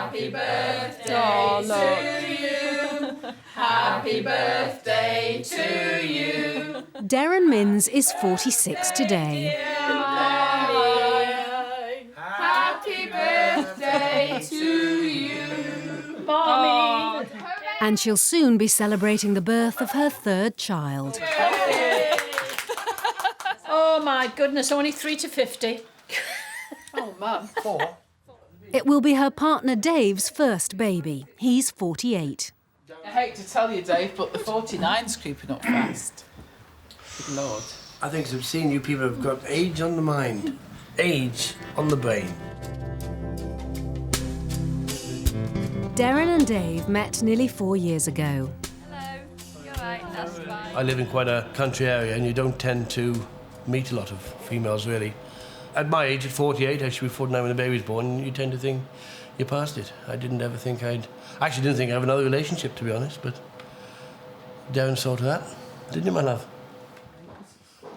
Happy birthday to you. Happy birthday to you. Darren Minns is 46 today. Happy birthday to you. Mommy. And she'll soon be celebrating the birth of her third child. Oh, my goodness, only 3 to 50. Oh, Mum. 4. It will be her partner Dave's first baby. He's 48. I hate to tell you, Dave, but the 49's creeping up fast. Good Lord. I think I've seen you people have got age on the mind, age on the brain. Darren and Dave met nearly 4 years ago. Hello. You're right, that's fine. I live in quite a country area and you don't tend to meet a lot of females, really. At my age, at 48, actually 49 when the baby's born, you tend to think you're past it. I didn't ever think I actually didn't think I'd have another relationship, to be honest, but Darren saw to that. Didn't you, my love?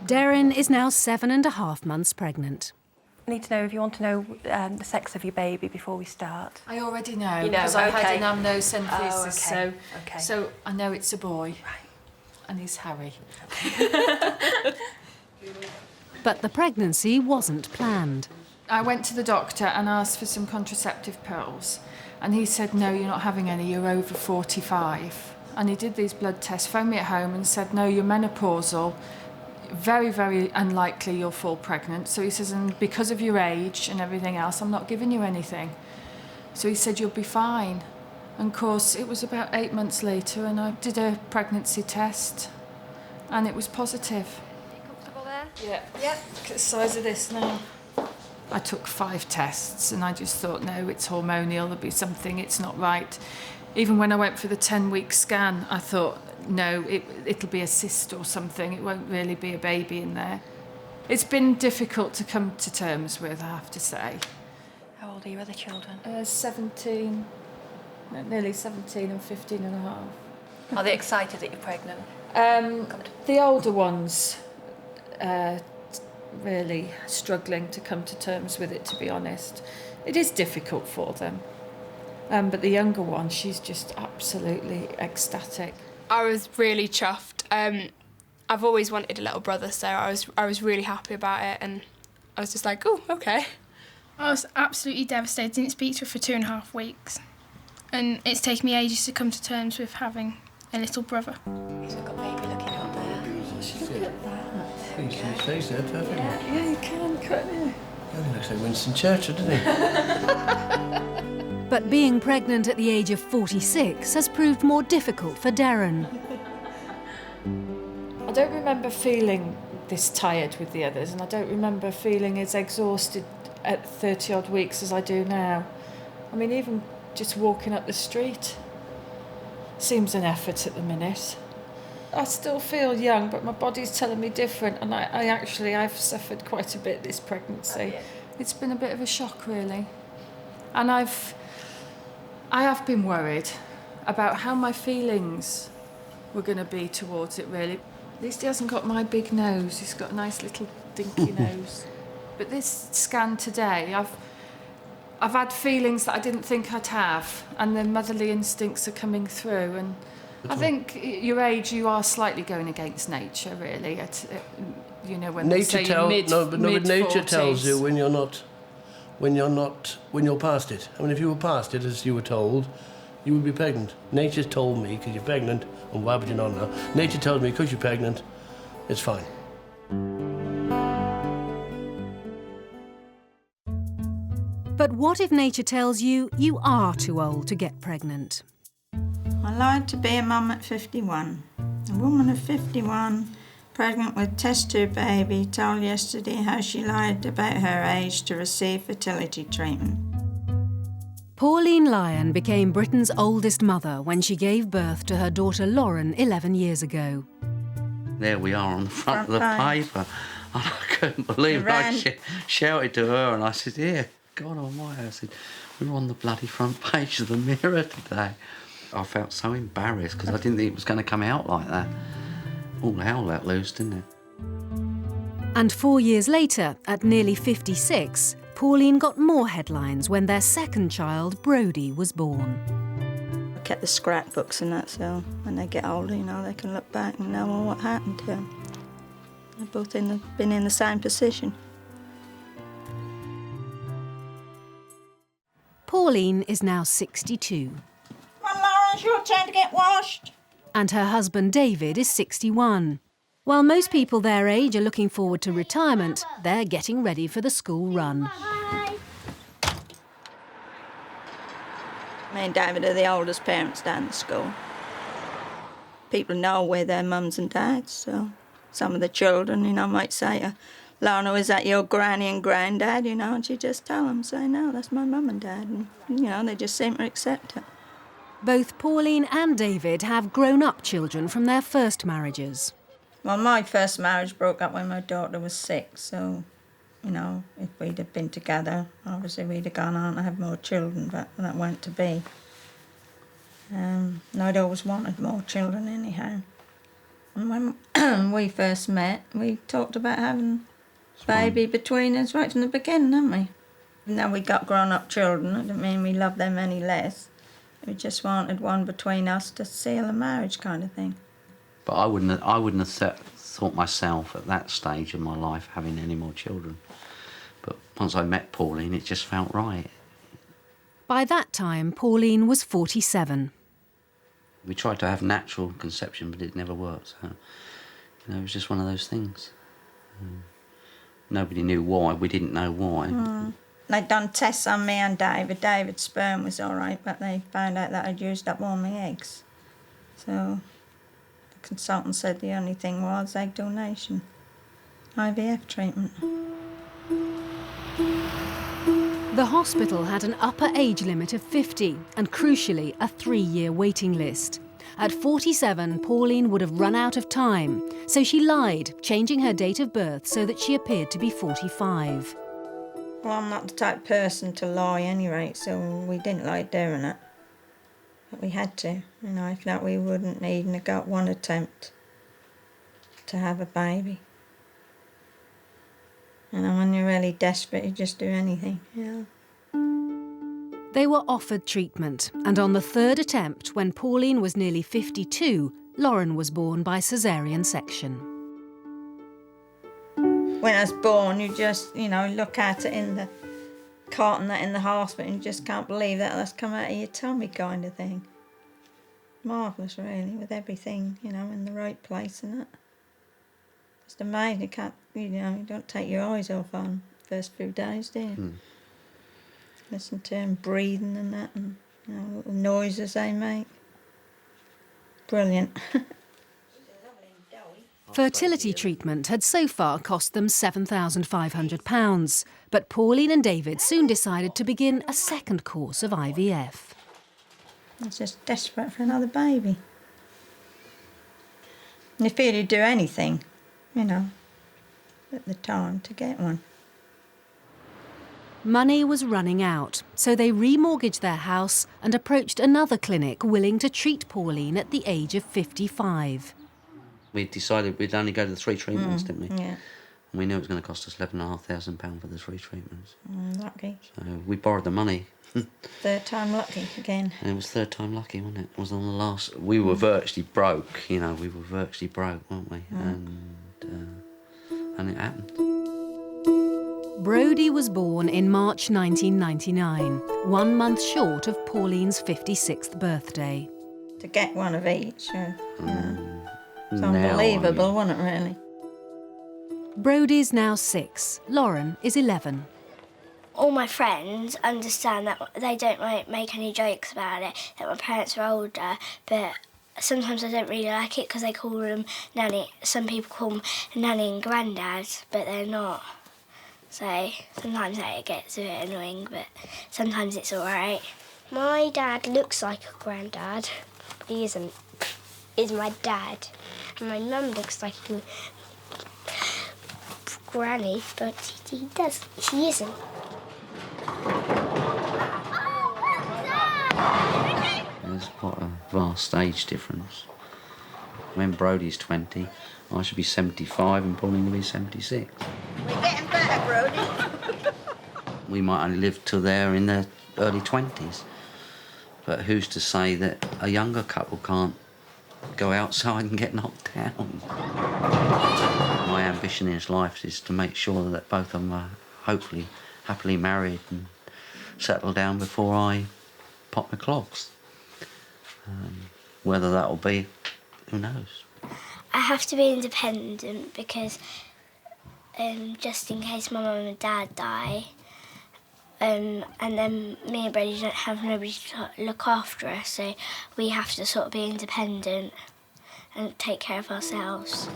Darren is now 7.5 months pregnant. I need to know if you want to know the sex of your baby before we start. I already know, You know, because I've okay. had an amniocentesis, Oh, okay. so I know it's a boy. Right. And he's Harry. But the pregnancy wasn't planned. I went to the doctor and asked for some contraceptive pills, and he said, no, you're not having any, you're over 45. And he did these blood tests, phoned me at home and said, no, you're menopausal, very, very unlikely you'll fall pregnant. So he says, and because of your age and everything else, I'm not giving you anything. So he said, you'll be fine. And of course, it was about 8 months later, and I did a pregnancy test, and it was positive. Are you comfortable there? Yeah. Yeah. Look at the size of this now. I took 5 tests and I just thought, no, it's hormonal, there'll be something, it's not right. Even when I went for the 10-week scan, I thought, no, it'll be a cyst or something, it won't really be a baby in there. It's been difficult to come to terms with, I have to say. How old are your other children? 17, nearly 17 and 15 and a half. Are they excited that you're pregnant? The older ones, really struggling to come to terms with it, to be honest. It is difficult for them. But the younger one, she's just absolutely ecstatic. I was really chuffed. I've always wanted a little brother, so I was really happy about it, and I was just like, oh, okay. I was absolutely devastated. Didn't speak to her for 2.5 weeks. And it's taken me ages to come to terms with having a little brother. He's got baby looking up there. Look at that. You see his face there, perfect. Yeah, you can, can't you? He looks like Winston Churchill, doesn't he? But being pregnant at the age of 46 has proved more difficult for Darren. I don't remember feeling this tired with the others, and I don't remember feeling as exhausted at 30-odd weeks as I do now. I mean, even just walking up the street seems an effort at the minute. I still feel young, but my body's telling me different, and I've suffered quite a bit this pregnancy. It's been a bit of a shock, really. And I have been worried about how my feelings were going to be towards it, really. At least he hasn't got my big nose. He's got a nice little dinky nose. But this scan today, I've had feelings that I didn't think I'd have, and the motherly instincts are coming through. And I think your age, you are slightly going against nature, really. You know, when Nature they say but nature tells you mid-40s. when you're past it. I mean, if you were past it, as you were told, you would be pregnant. Nature told me, because you're pregnant, and why would you not know? Nature tells me, because you're pregnant, it's fine. But what if nature tells you you are too old to get pregnant? I lied to be a mum at 51. A woman of 51, pregnant with test tube baby, told yesterday how she lied about her age to receive fertility treatment. Pauline Lyon became Britain's oldest mother when she gave birth to her daughter Lauren 11 years ago. There we are on the front of the page. paper. And I couldn't believe it. I shouted to her and I said, yeah, God almighty. I said, we're on the bloody front page of the Mirror today. I felt so embarrassed because I didn't think it was going to come out like that. All hell let loose, didn't it? And 4 years later, at nearly 56, Pauline got more headlines when their second child, Brodie, was born. I kept the scrapbooks and that, so when they get older, you know, they can look back and know what happened to them. They've both been in the same position. Pauline is now 62. Come on, Laura, it's your turn to get washed. And her husband David is 61. While most people their age are looking forward to retirement, they're getting ready for the school run. Me and David are the oldest parents down the school. People know we're their mums and dads, so some of the children, you know, might say, Lorna, is that your granny and granddad, you know? And she just tell them, say, no, that's my mum and dad. And, you know, they just seem to accept it. Both Pauline and David have grown-up children from their first marriages. Well, my first marriage broke up when my daughter was 6, so, you know, if we'd have been together, obviously we'd have gone on to have more children, but that weren't to be. And I'd always wanted more children anyhow. And when we first met, we talked about having a baby between us right from the beginning, didn't we? Now we got grown-up children, it didn't mean we loved them any less. We just wanted one between us to seal a marriage kind of thing. But I wouldn't have thought myself at that stage of my life having any more children. But once I met Pauline, it just felt right. By that time, Pauline was 47. We tried to have natural conception, but it never worked. So, you know, it was just one of those things. Nobody knew why. We didn't know why. They'd done tests on me and David. David's sperm was all right, but they found out that I'd used up all my eggs. So the consultant said the only thing was egg donation, IVF treatment. The hospital had an upper age limit of 50 and, crucially, a 3-year waiting list. At 47, Pauline would have run out of time, so she lied, changing her date of birth so that she appeared to be 45. Well, I'm not the type of person to lie anyway, so we didn't like doing it. But we had to, you know, if not we wouldn't even have got one attempt to have a baby. You know, when you're really desperate, you just do anything, you know. They were offered treatment, and on the 3rd attempt, when Pauline was nearly 52, Lauren was born by caesarean section. When I was born, you just, you know, look at it in the cot and that in the hospital and you just can't believe that that's come out of your tummy kind of thing. Marvellous, really, with everything, you know, in the right place and that. Just amazing. You can't, you know, you don't take your eyes off on the first few days, do you? Listen to them breathing and that and, you know, the noises they make. Brilliant. Fertility treatment had so far cost them £7,500, but Pauline and David soon decided to begin a second course of IVF. I was just desperate for another baby. And you feel you'd do anything, you know, at the time to get one. Money was running out, so they remortgaged their house and approached another clinic willing to treat Pauline at the age of 55. We decided we'd only go to the 3 treatments, didn't we? Yeah. And we knew it was going to cost us £11,500 for the 3 treatments. Lucky. So we borrowed the money. 3rd time lucky again. And it was 3rd time lucky, wasn't it? It was on the last... We were virtually broke, you know, we were virtually broke, weren't we? And it happened. Brodie was born in March 1999, 1 month short of Pauline's 56th birthday. To get one of each, you know. It's Now, unbelievable, wasn't it, really? Brodie's now 6, Lauren is 11. All my friends understand that they don't make any jokes about it, that my parents are older, but sometimes I don't really like it because they call them nanny. Some people call them nanny and granddad, but they're not. So sometimes that gets a bit annoying, but sometimes it's all right. My dad looks like a granddad, but he isn't. He's my dad. And my mum looks like a granny, but she isn't. There's quite a vast age difference. When Brodie's 20, I should be 75 and Pauline will be 76. We're getting better, Brodie. We might only live till they're in their early 20s. But who's to say that a younger couple can't go outside and get knocked down? My ambition in life is to make sure that both of them are hopefully happily married and settle down before I pop my clogs. Whether that'll be, who knows? I have to be independent because just in case my mum and dad die, and then me and Brady don't have nobody to look after us, so we have to sort of be independent and take care of ourselves.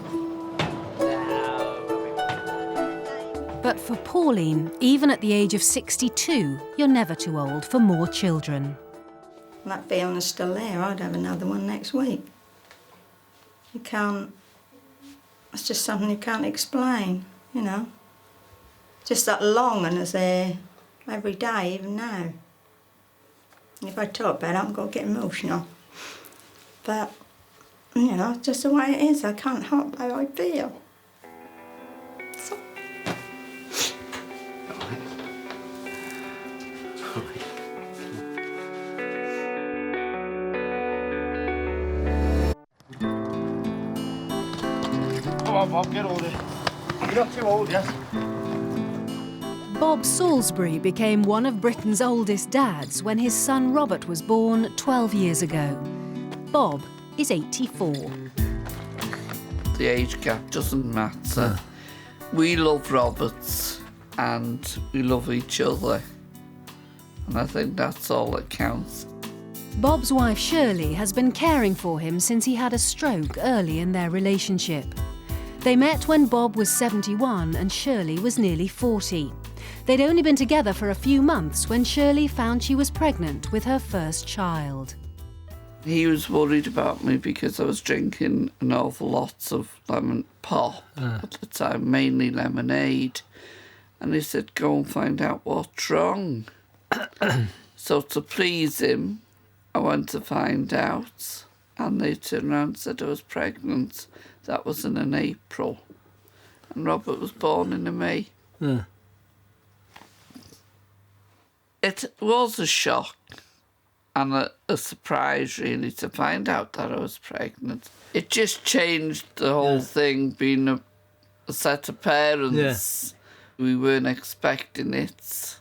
But for Pauline, even at the age of 62, you're never too old for more children. That feeling is still there. I'd have another one next week. You can't... It's just something you can't explain, you know. Just that longing is there every day, even now. And if I talk about it, I'm going to get emotional. But, you know, it's just the way it is. I can't help how I feel. So... Come on, Bob, get older. You're not too old yet. Bob Salisbury became one of Britain's oldest dads when his son Robert was born 12 years ago. Bob is 84. The age gap doesn't matter. We love Roberts and we love each other. And I think that's all that counts. Bob's wife Shirley has been caring for him since he had a stroke early in their relationship. They met when Bob was 71 and Shirley was nearly 40. They'd only been together for a few months when Shirley found she was pregnant with her first child. He was worried about me because I was drinking an awful lot of lemon pop at the time, mainly lemonade. And he said, go and find out what's wrong. So to please him, I went to find out, and they turned around and said I was pregnant. That was in an April. And Robert was born in a May. It was a shock and a surprise, really, to find out that I was pregnant. It just changed the whole thing, being a set of parents. We weren't expecting it,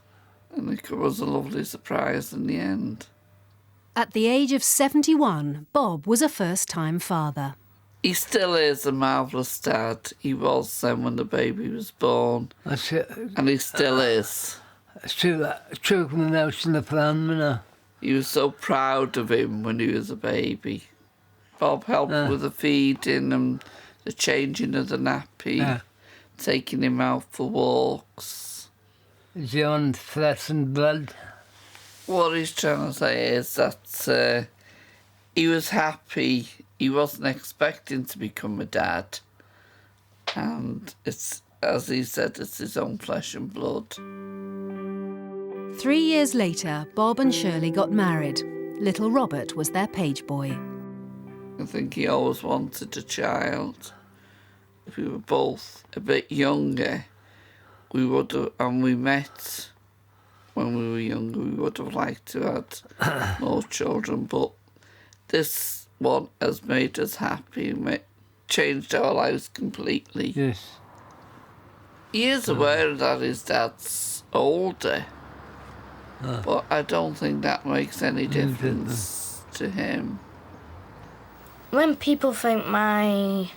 and it was a lovely surprise in the end. At the age of 71, Bob was a first-time father. He still is a marvellous dad. He was then when the baby was born. That's it. And he still is. Took him out in the pram, you know. He was so proud of him when he was a baby. Bob helped with the feeding and the changing of the nappy, taking him out for walks. Is he on flesh and blood? What he's trying to say is that he was happy. He wasn't expecting to become a dad. And it's, as he said, it's his own flesh and blood. 3 years later, Bob and Shirley got married. Little Robert was their page boy. I think he always wanted a child. If we were both a bit younger, we would have, and we met when we were younger, we would have liked to have more children, but this one has made us happy, changed our lives completely. Yes. He is aware that his dad's older, but I don't think that makes any difference to him. When people think my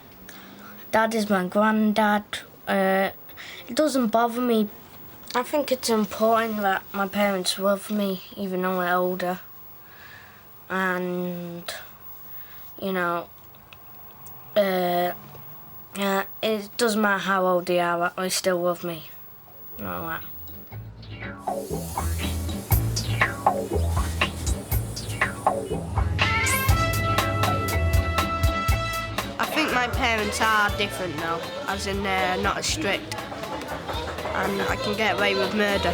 dad is my granddad, it doesn't bother me. I think it's important that my parents love me, even though we're older. And, you know, it doesn't matter how old they are, they still love me. You know that. I think my parents are different now, as in they're not as strict. And I can get away with murder.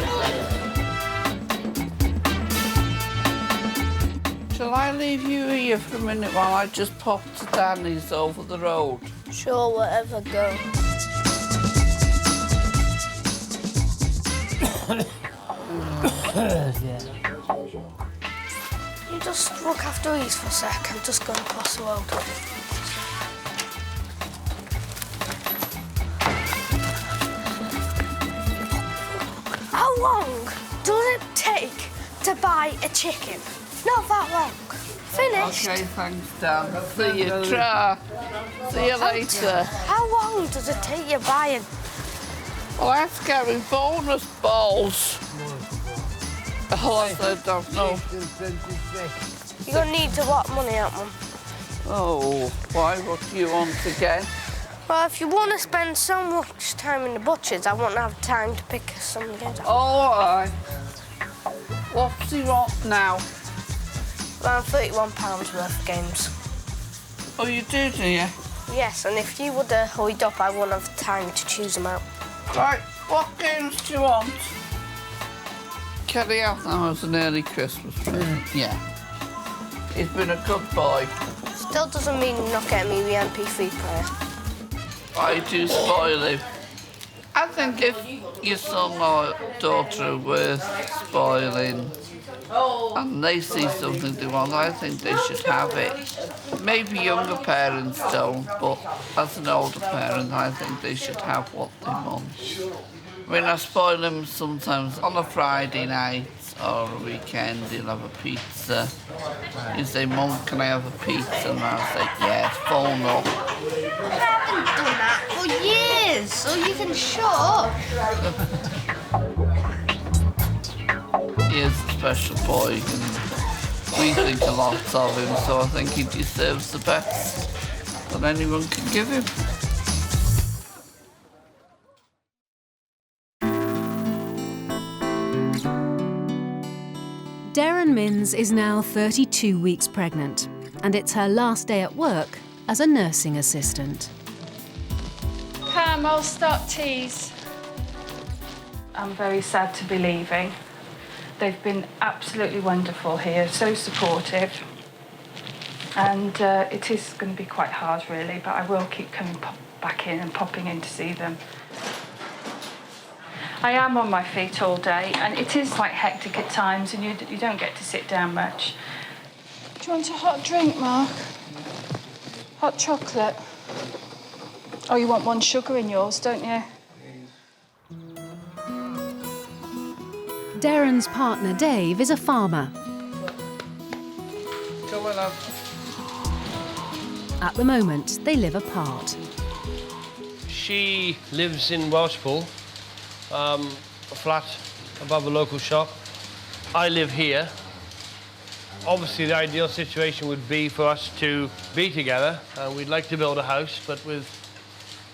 Shall I leave you here for a minute while I just pop to Danny's over the road? Sure, whatever, go. Yeah. You just look after these for a sec. I'm just going across the road. How long does it take to buy a chicken? Not that long. Finished. Okay, thanks, Dan. See you, try. See you later. How long does it take you buying? Well, let's get me bonus balls. Oh, I don't know. You're going to need to lot money out, Mum. Oh, why? What do you want again? Well, if you want to spend so much time in the butchers, I won't have time to pick some of the games out. Oh, all right. What's he want now? Around £31 worth of games. Oh, you do you? Yes, and if you would have hurried up, I wouldn't have time to choose them out. Right, what games do you want? Can he have them as an early Christmas present? Yeah. He's been a good boy. Still doesn't mean you're not getting me the MP3 player. I do spoil him. I think if your son or daughter are worth spoiling and they see something they want, I think they should have it. Maybe younger parents don't, but as an older parent, I think they should have what they want. I mean, I spoil him sometimes on a Friday night or a weekend, he'll have a pizza. He'll say, Mum, can I have a pizza? And I'll say, yes, phone up. I haven't done that for years, so you can shut up. He is a special boy, and we think a lot of him, so I think he deserves the best that anyone can give him. Darren Minns is now 32 weeks pregnant, and it's her last day at work as a nursing assistant. Pam, I'll start teas. I'm very sad to be leaving. They've been absolutely wonderful here, so supportive. And it is going to be quite hard, really, but I will keep coming back in and popping in to see them. I am on my feet all day, and it is quite hectic at times, and you don't get to sit down much. Do you want a hot drink, Mark? Hot chocolate? Oh, you want one sugar in yours, don't you? Darren's partner, Dave, is a farmer. Come on, love. At the moment, they live apart. She lives in Welshpool, a flat above a local shop. I live here. Obviously, the ideal situation would be for us to be together, and we'd like to build a house, but with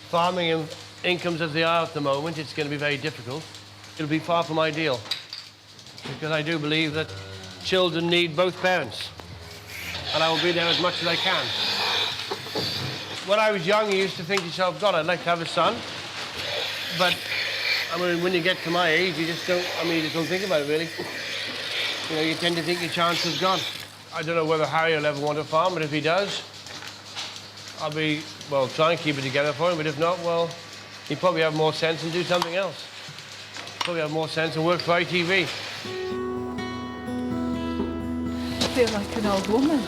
farming and incomes as they are at the moment, it's going to be very difficult. It'll be far from ideal, because I do believe that children need both parents, and I will be there as much as I can. When I was young, you used to think to yourself, God, I'd like to have a son, but I mean, when you get to my age, you just don't, you just don't think about it, really. You know, you tend to think your chance is gone. I don't know whether Harry will ever want to farm, but if he does, I'll be, well, try and keep it together for him, but if not, well, he'd probably have more sense and do something else. Probably have more sense and work for ITV. I feel like an old woman.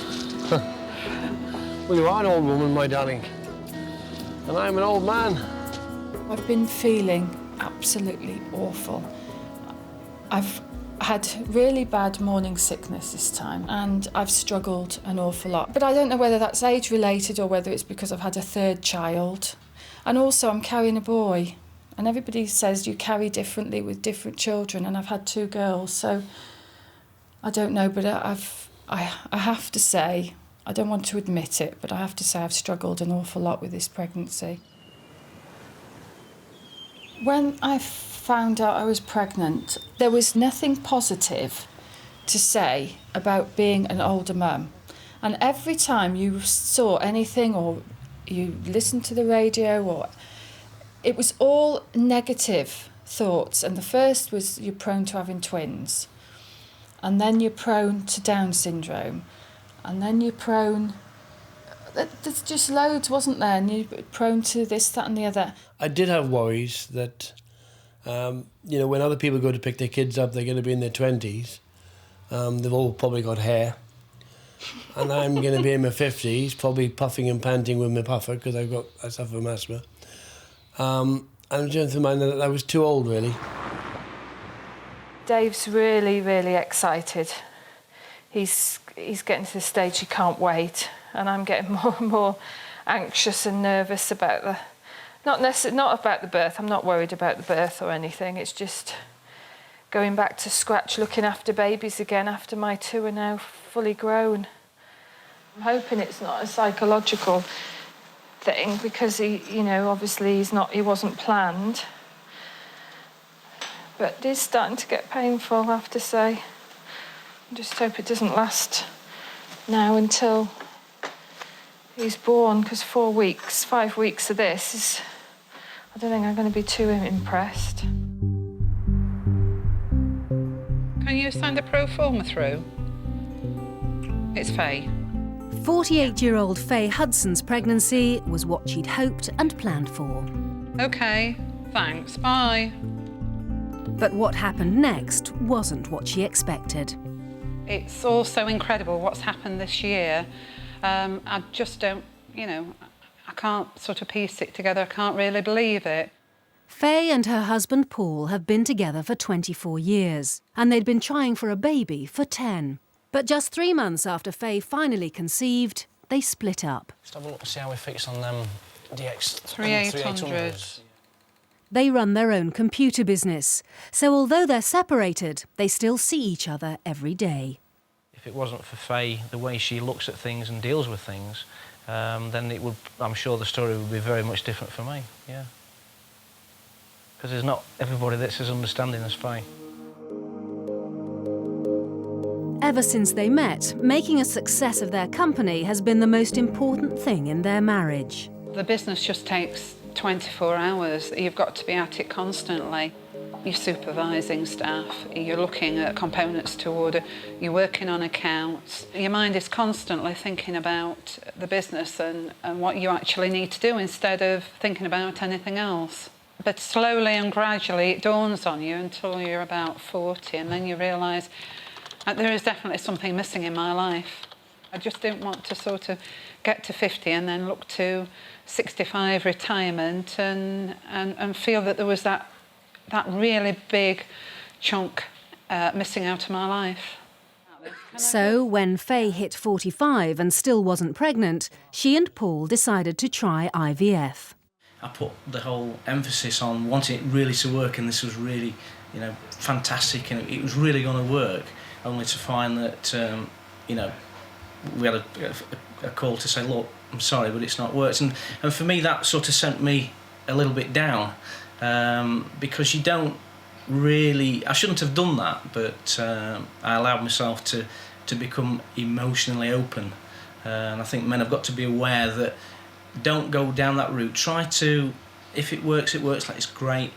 Well, you are an old woman, my darling. And I'm an old man. I've been feeling absolutely awful. I've had really bad morning sickness this time, and I've struggled an awful lot. But I don't know whether that's age-related or whether it's because I've had a third child. And also, I'm carrying a boy. And everybody says you carry differently with different children, and I've had 2 girls, so I don't know, but I have to say, I don't want to admit it, but I have to say I've struggled an awful lot with this pregnancy. When I found out I was pregnant, there was nothing positive to say about being an older mum. And every time you saw anything or you listened to the radio, or it was all negative thoughts. And the first was you're prone to having twins. And then you're prone to Down syndrome. And then you're prone... There's just loads, wasn't there? And you're prone to this, that and the other. I did have worries that You know, when other people go to pick their kids up, they're going to be in their 20s. They've all probably got hair. And I'm going to be in my 50s, probably puffing and panting with my puffer, because I suffer from asthma. And just mind that I was too old, really. Dave's really, really excited. He's getting to the stage he can't wait, and I'm getting more and more anxious and nervous about not about the birth. I'm not worried about the birth or anything. It's just going back to scratch, looking after babies again after my 2 are now fully grown. I'm hoping it's not a psychological thing, because obviously he wasn't planned. But it is starting to get painful, I have to say. I just hope it doesn't last now until he's born, because 5 weeks of this is... I don't think I'm going to be too impressed. Can you send a pro forma through? It's Faye. 48-year-old Faye Hudson's pregnancy was what she'd hoped and planned for. OK, thanks, bye. But what happened next wasn't what she expected. It's all so incredible what's happened this year. I just don't, I can't sort of piece it together. I can't really believe it. Faye and her husband Paul have been together for 24 years, and they'd been trying for a baby for 10. But just 3 months after Faye finally conceived, they split up. Let's have a look and see how we fix on them DX 3800s. They run their own computer business, so although they're separated, they still see each other every day. If it wasn't for Faye, the way she looks at things and deals with things, then I'm sure the story would be very much different for me, yeah. Because there's not everybody that's as understanding as Faye. Ever since they met, making a success of their company has been the most important thing in their marriage. The business just takes 24 hours. You've got to be at it constantly. You're supervising staff, you're looking at components to order, you're working on accounts. Your mind is constantly thinking about the business and what you actually need to do instead of thinking about anything else. But slowly and gradually it dawns on you until you're about 40, and then you realise that there is definitely something missing in my life. I just didn't want to sort of get to 50 and then look to 65 retirement and feel that there was that really big chunk missing out of my life. So when Faye hit 45 and still wasn't pregnant, she and Paul decided to try IVF. I put the whole emphasis on wanting it really to work, and this was really, fantastic, and it was really going to work, only to find that, we had a call to say, look, I'm sorry, but it's not worked. And for me, that sort of sent me a little bit down, because you don't really... I shouldn't have done that, but I allowed myself to become emotionally open. And I think men have got to be aware that don't go down that route. Try to... If it works, like it's great.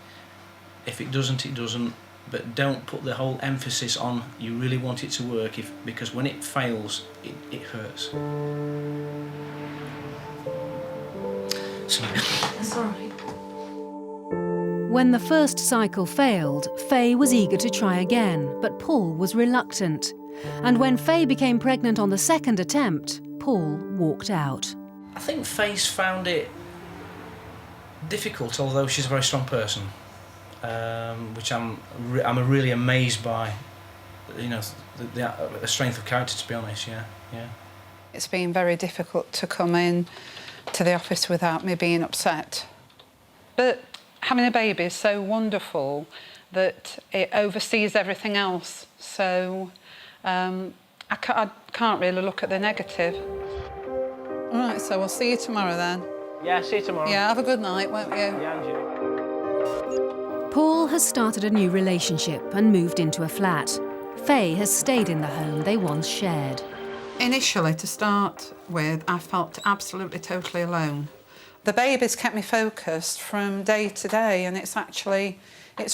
If it doesn't, it doesn't. But don't put the whole emphasis on you really want it to work, because when it fails, it hurts. Sorry. That's all right. When the first cycle failed, Faye was eager to try again, but Paul was reluctant. And when Faye became pregnant on the second attempt, Paul walked out. I think Faye's found it difficult, although she's a very strong person. Which I'm really amazed by, the strength of character, to be honest, yeah. It's been very difficult to come in to the office without me being upset. But having a baby is so wonderful that it oversees everything else, so I can't really look at the negative. All right, so we'll see you tomorrow then. Yeah, see you tomorrow. Yeah, have a good night, won't you? Yeah, and you. Paul has started a new relationship and moved into a flat. Faye has stayed in the home they once shared. Initially, to start with, I felt absolutely totally alone. The baby's kept me focused from day to day, and it's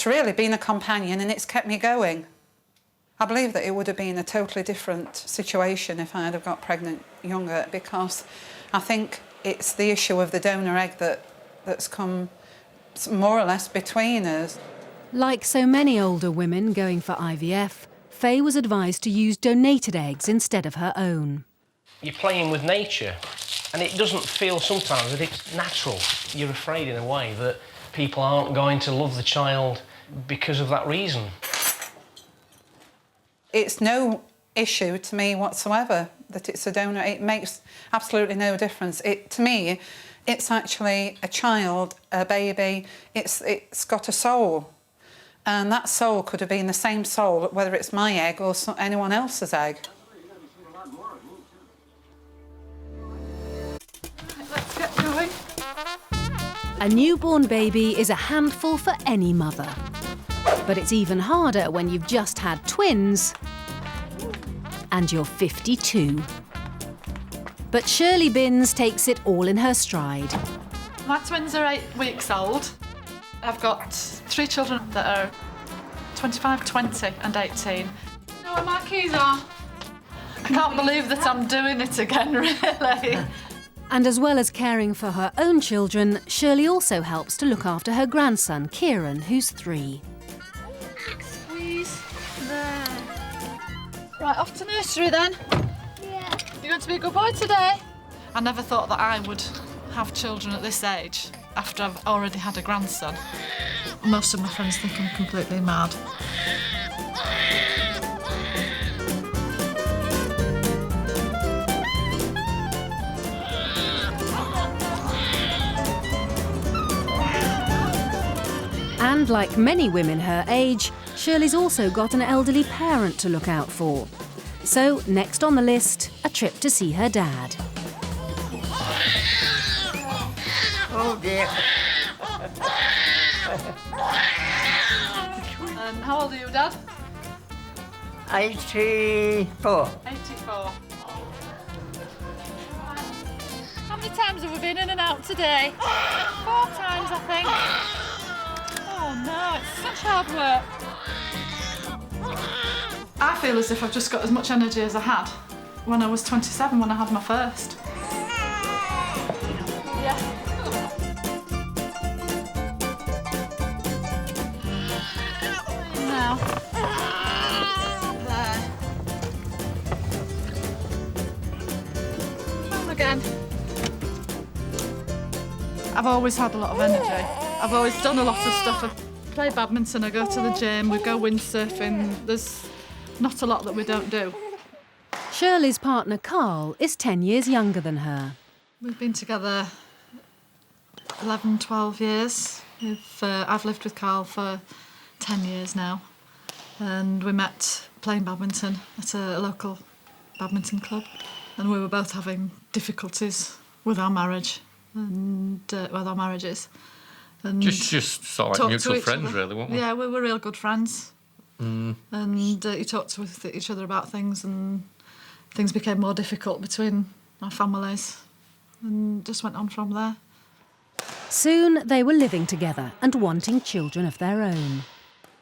really been a companion, and it's kept me going. I believe that it would have been a totally different situation if I had got pregnant younger, because I think it's the issue of the donor egg that's come more or less between us. Like so many older women going for IVF, Faye was advised to use donated eggs instead of her own. You're playing with nature, and it doesn't feel sometimes that it's natural. You're afraid in a way that people aren't going to love the child because of that reason. It's no issue to me whatsoever that it's a donor. It makes absolutely no difference. To me, it's actually a child, a baby. It's got a soul. And that soul could have been the same soul, whether it's my egg or anyone else's egg. Let's get going. A newborn baby is a handful for any mother. But it's even harder when you've just had twins and you're 52. But Shirley Binns takes it all in her stride. My twins are 8 weeks old. I've got 3 children that are 25, 20 and 18. You know where my keys are? I can't believe that I'm doing it again, really. And as well as caring for her own children, Shirley also helps to look after her grandson, Kieran, who's 3. Squeeze. There. Right, off to nursery then. Yeah. You're going to be a good boy today. I never thought that I would have children at this age after I've already had a grandson. Most of my friends think I'm completely mad. And like many women her age, Shirley's also got an elderly parent to look out for. So, next on the list, a trip to see her dad. Oh dear. And how old are you, Dad? 84. 84. How many times have we been in and out today? 4 times, I think. Oh no, it's such hard work. I feel as if I've just got as much energy as I had when I was 27, when I had my first. Yeah. Now. There. Home again. I've always had a lot of energy. I've always done a lot of stuff. I play badminton, I go to the gym, we go windsurfing. There's not a lot that we don't do. Shirley's partner, Carl, is 10 years younger than her. We've been together 11, 12 years. I've lived with Carl for 10 years now. And we met playing badminton at a local badminton club. And we were both having difficulties with our marriage and with our marriages. And just sort of like mutual friends, really, weren't we? Yeah, we were real good friends. Mm. And you talked with each other about things, and things became more difficult between our families, and just went on from there. Soon they were living together and wanting children of their own.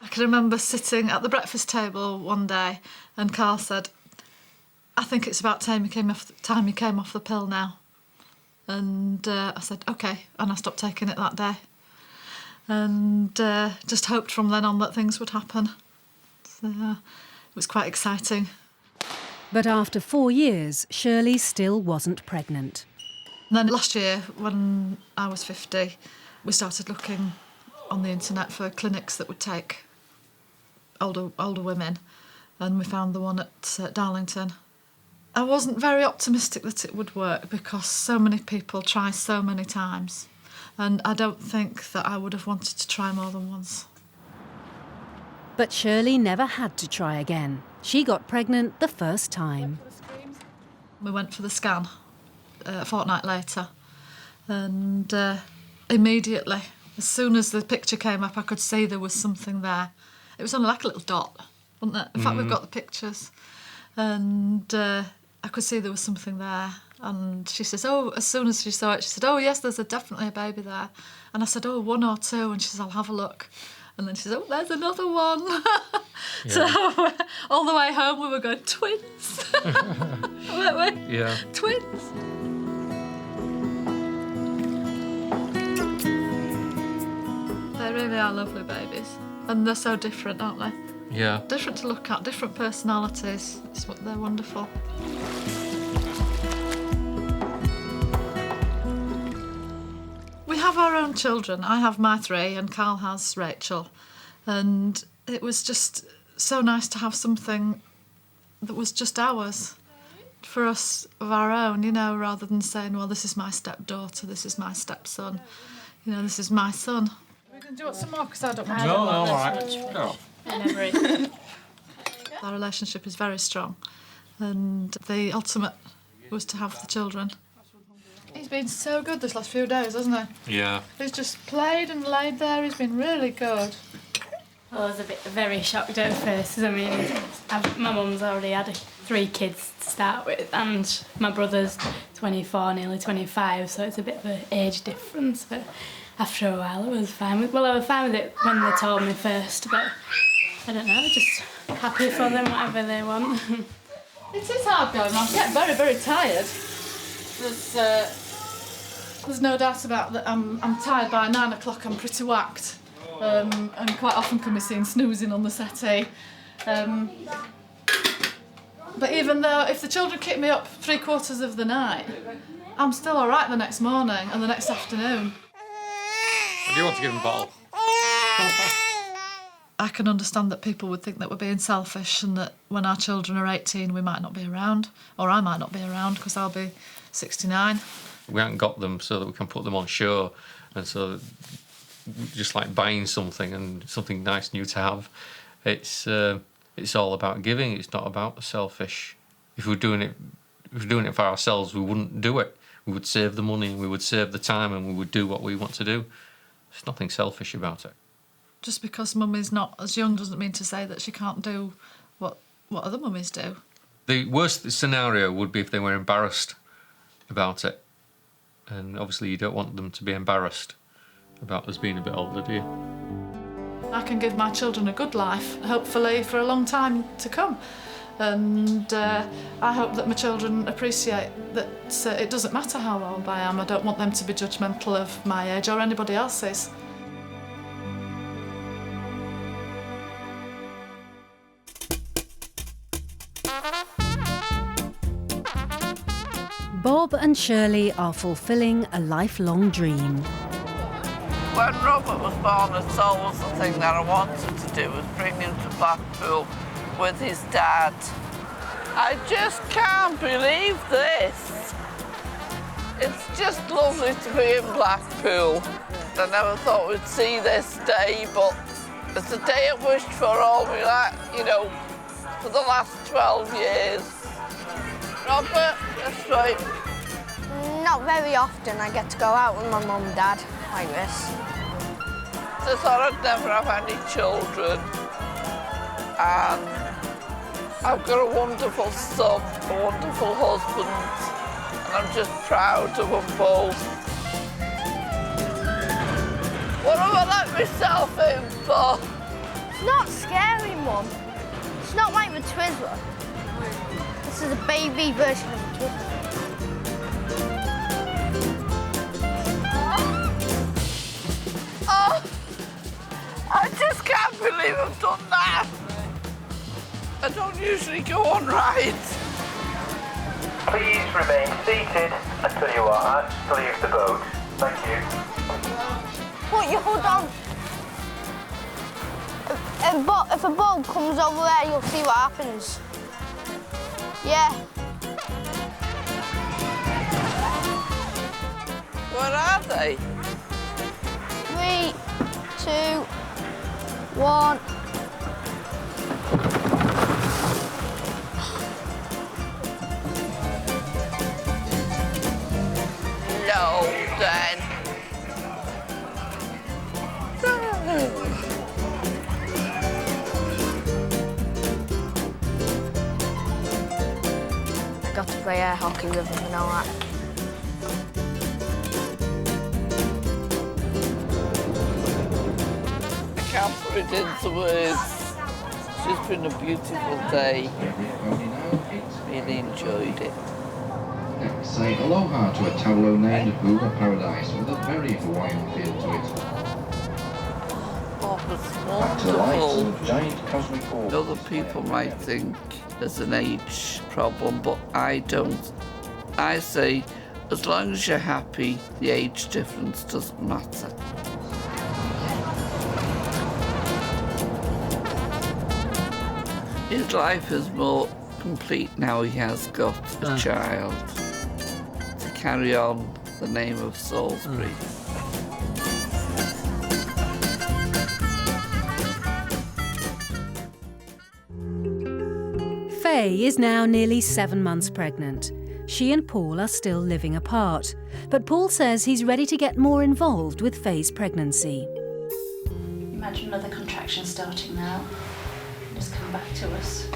I can remember sitting at the breakfast table one day, and Carl said, "I think it's about time you came off the pill now." And I said, "OK," and I stopped taking it that day. And just hoped from then on that things would happen. So it was quite exciting. But after 4 years, Shirley still wasn't pregnant. And then last year, when I was 50, we started looking on the internet for clinics that would take older women, and we found the one at Darlington. I wasn't very optimistic that it would work because so many people try so many times. And I don't think that I would have wanted to try more than once. But Shirley never had to try again. She got pregnant the first time. We went for the scan a fortnight later, and immediately, as soon as the picture came up, I could see there was something there. It was only like a little dot, wasn't it? In fact, we've got the pictures. And I could see there was something there. And she says, oh, as soon as she saw it, she said, oh, yes, there's definitely a baby there. And I said, oh, 1 or 2. And she says, I'll have a look. And then she said, oh, there's another one. So all the way home, we were going, twins. Weren't we? Yeah. Twins. They really are lovely babies. And they're so different, aren't they? Yeah. Different to look at, different personalities. They're wonderful. We have our own children. I have my 3 and Carl has Rachel. And it was just so nice to have something that was just ours, for us, of our own, you know, rather than saying, well, this is my stepdaughter, this is my stepson, you know, this is my son. Do you want some more? Because I don't want to. No, all right. Go. Our relationship is very strong, and the ultimate was to have the children. He's been so good this last few days, hasn't he? Yeah. He's just played and laid there. He's been really good. I was very shocked at first, because I mean, my mum's already had 3 kids to start with, and my brother's 24, nearly 25, so it's a bit of an age difference. But after a while, I was fine with. Well, I was fine with it when they told me first, but I don't know, just happy for them, whatever they want. It is hard going on. I get very, very tired. There's no doubt about that. I'm tired by 9 o'clock. I'm pretty whacked. And quite often can be seen snoozing on the settee. But even though, if the children keep me up 3/4 of the night, I'm still all right the next morning and the next afternoon. Do you want to give him a bottle? I can understand that people would think that we're being selfish and that when our children are 18 we might not be around, or I might not be around because I'll be 69. We haven't got them so that we can put them on show, and so just like buying something and something nice new to have, it's all about giving. It's not about selfish. If we're doing it for ourselves, we wouldn't do it. We would save the money, we would save the time, and we would do what we want to do. There's nothing selfish about it. Just because mummy's not as young doesn't mean to say that she can't do what other mummies do. The worst scenario would be if they were embarrassed about it. And obviously you don't want them to be embarrassed about us being a bit older, do you? I can give my children a good life, hopefully for a long time to come. And I hope that my children appreciate that it doesn't matter how old I am. I don't want them to be judgmental of my age or anybody else's. Bob and Shirley are fulfilling a lifelong dream. When Robert was born, the sole was the thing that I wanted to do, was bring him to Blackpool with his dad. I just can't believe this. It's just lovely to be in Blackpool. I never thought we'd see this day, but it's a day I've wished for all my life, you know, for the last 12 years. Robert, that's right. Not very often I get to go out with my mum and dad like this. I thought I'd never have any children. And I've got a wonderful son, a wonderful husband, and I'm just proud of them both. What have I let myself in for? It's not scary, Mum. It's not like the Twizzler. This is a baby version of the Twizzler. Oh, I just can't believe I've done that. I don't usually go on rides. Please remain seated until you are asked to leave the boat. Thank you. Put your hood on. If a boat comes over there, you'll see what happens. Yeah. Where are they? 3, 2, 1. No, then. I got to play air hockey with them and all that. I can't put it into words. It's just been a beautiful day. Really enjoyed it. Next, say aloha to a tableau named Hula Paradise with a very Hawaiian feel to it. Oh, It's wonderful. Other people might think there's an age problem, but I don't. I say, as long as you're happy, the age difference doesn't matter. His life is more complete now he has got a child to carry on the name of Salisbury. Faye is now nearly 7 months pregnant. She and Paul are still living apart, but Paul says he's ready to get more involved with Faye's pregnancy. Imagine another contraction starting now. Just come back to us.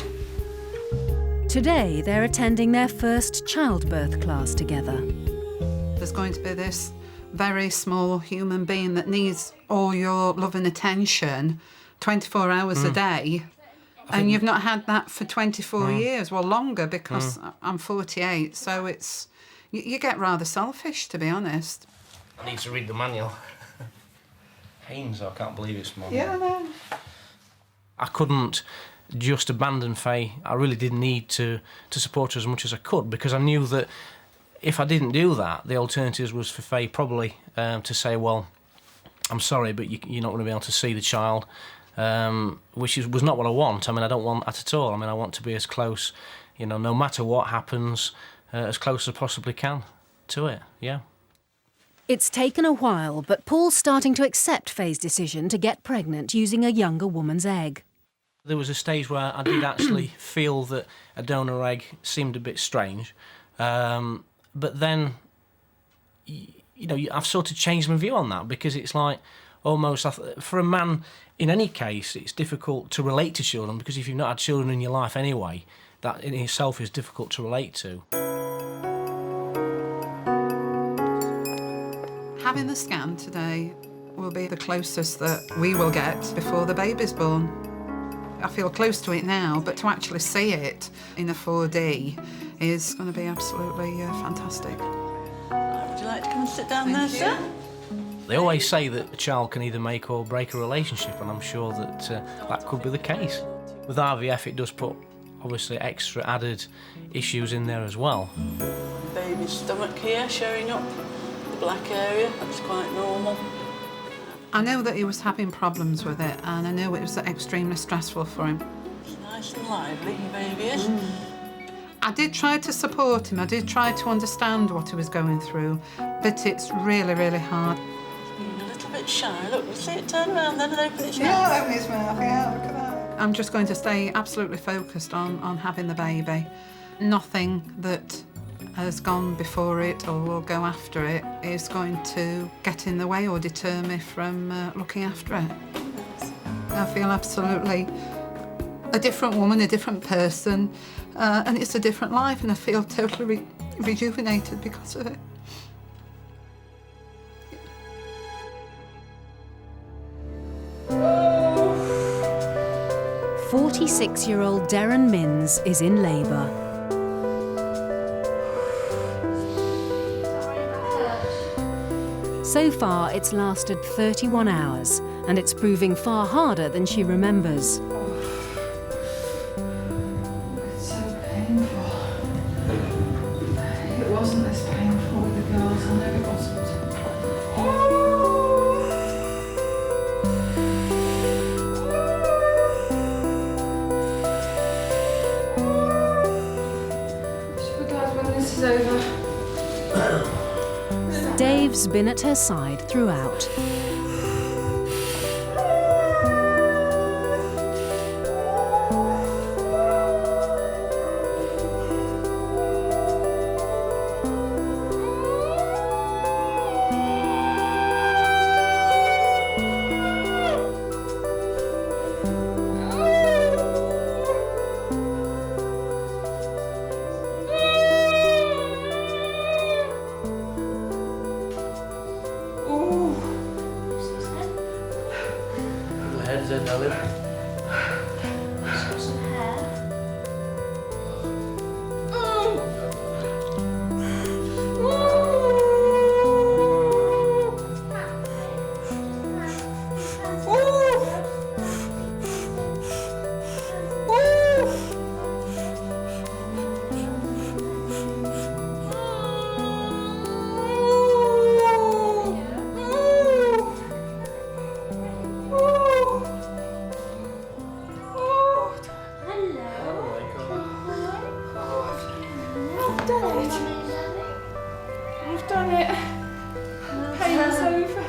Today, they're attending their first childbirth class together. There's going to be this very small human being that needs all your love and attention 24 hours a day. And you've not had that for 24 years, well, longer, because I'm 48, so it's... You get rather selfish, to be honest. I need to read the manual. Haynes, I can't believe it's more. Yeah, I know. I couldn't just abandon Faye. I really did need to support her as much as I could, because I knew that if I didn't do that, the alternative was for Faye probably to say, well, I'm sorry, but you're not going to be able to see the child. Which was not what I want. I mean, I don't want that at all. I mean, I want to be as close, no matter what happens, as close as I possibly can to it, yeah. It's taken a while, but Paul's starting to accept Faye's decision to get pregnant using a younger woman's egg. There was a stage where I did actually feel that a donor egg seemed a bit strange. But then, I've sort of changed my view on that, because it's like, almost, for a man, in any case, it's difficult to relate to children, because if you've not had children in your life anyway, that in itself is difficult to relate to. Having the scan today will be the closest that we will get before the baby's born. I feel close to it now, but to actually see it in a 4D is going to be absolutely fantastic. Would you like to come and sit down there, sir? They always say that a child can either make or break a relationship, and I'm sure that that could be the case. With IVF, it does put, obviously, extra added issues in there as well. Baby's stomach here, showing up the black area, that's quite normal. I know that he was having problems with it, and I know it was extremely stressful for him. It's nice and lively, your baby is. I did try to support him, I did try to understand what he was going through, but it's really, really hard. A little bit shy. Look, you see it turn around then and open its mouth. Yeah, open its mouth, yeah, look at that. I'm just going to stay absolutely focused on having the baby. Nothing that has gone before it or will go after it is going to get in the way or deter me from looking after it. I feel absolutely a different woman, a different person, and it's a different life, and I feel totally rejuvenated because of it. 46-year-old Darren Minns is in labour. So far, it's lasted 31 hours, and it's proving far harder than she remembers. It's so painful. It wasn't this painful with the girls, I know it wasn't. Dave's been at her side throughout. I've done it. I've done it. Pain's over.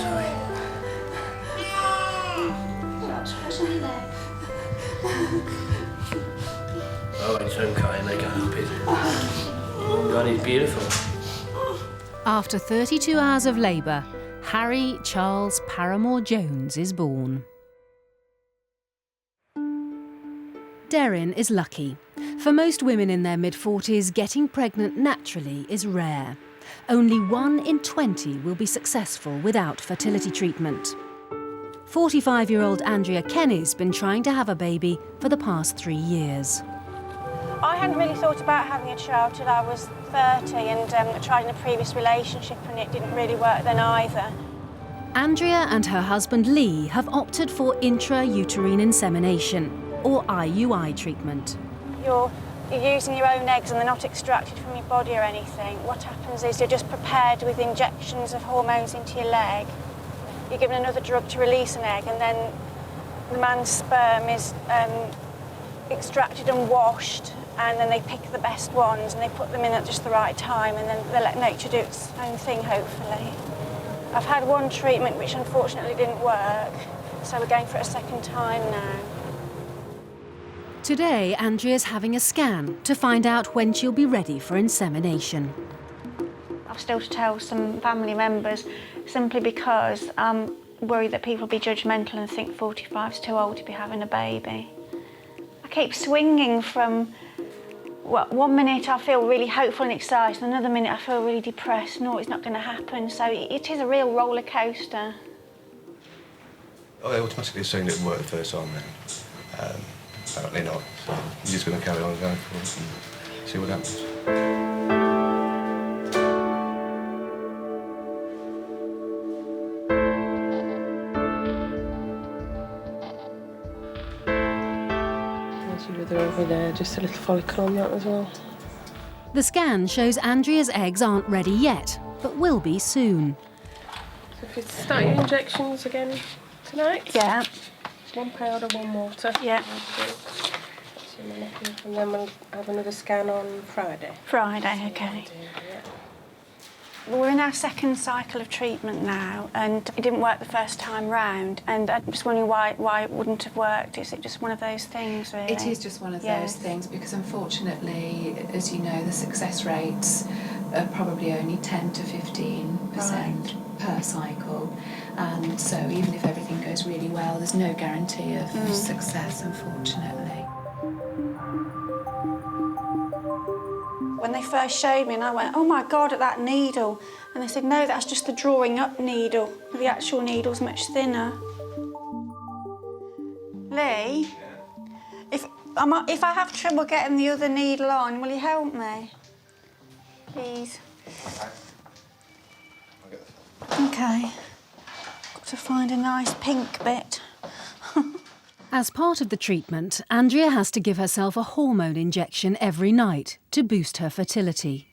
Sorry. Oh, it's so kind, they can't help it. God, he's beautiful. After 32 hours of labour, Harry Charles Paramore Jones is born. Deryn is lucky. For most women in their mid-40s, getting pregnant naturally is rare. Only 1 in 20 will be successful without fertility treatment. 45-year-old Andrea Kenny's been trying to have a baby for the past 3 years. I hadn't really thought about having a child till I was 30 and I tried in a previous relationship and it didn't really work then either. Andrea and her husband Lee have opted for intrauterine insemination, or IUI treatment. You're using your own eggs and they're not extracted from your body or anything. What happens is you're just prepared with injections of hormones into your leg. You're given another drug to release an egg and then the man's sperm is extracted and washed, and then they pick the best ones and they put them in at just the right time and then they let nature do its own thing, hopefully. I've had one treatment which unfortunately didn't work, so we're going for it a second time now. Today, Andrea's having a scan to find out when she'll be ready for insemination. I've still to tell some family members simply because I'm worried that people will be judgmental and think 45's too old to be having a baby. I keep swinging from, well, one minute I feel really hopeful and excited, another minute I feel really depressed, no, it's not going to happen, so it is a real roller coaster. I automatically assumed it would work the first time then. Apparently not, so I'm just going to carry on going for it and see what happens. Over there, just a little follicle on that as well. The scan shows Andrea's eggs aren't ready yet, but will be soon. So if you start your injections again tonight? Yeah. 1 powder, 1 water. Yeah. And then we'll have another scan on Friday. Friday, okay. We're in our second cycle of treatment now, and it didn't work the first time round, and I'm just wondering why it wouldn't have worked. Is it just one of those things, really? It is just one of those things, because unfortunately, as you know, the success rates are probably only 10 to 15% per cycle, and so even if everything goes really well, there's no guarantee of success, unfortunately. When they first showed me, and I went, oh my God, at that needle. And they said, no, that's just the drawing up needle. The actual needle's much thinner. Lee, if I have trouble getting the other needle on, will you help me? Please. Okay. Got to find a nice pink bit. As part of the treatment, Andrea has to give herself a hormone injection every night to boost her fertility.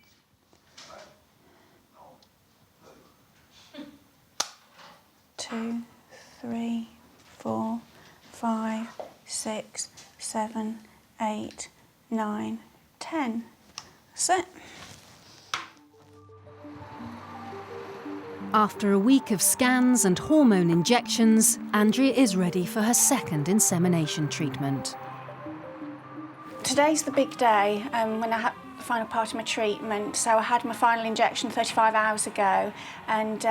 Two, 3, 4, 5, 6, 7, 8, 9, 10. That's it. After a week of scans and hormone injections, Andrea is ready for her second insemination treatment. Today's the big day when I had the final part of my treatment. So I had my final injection 35 hours ago, and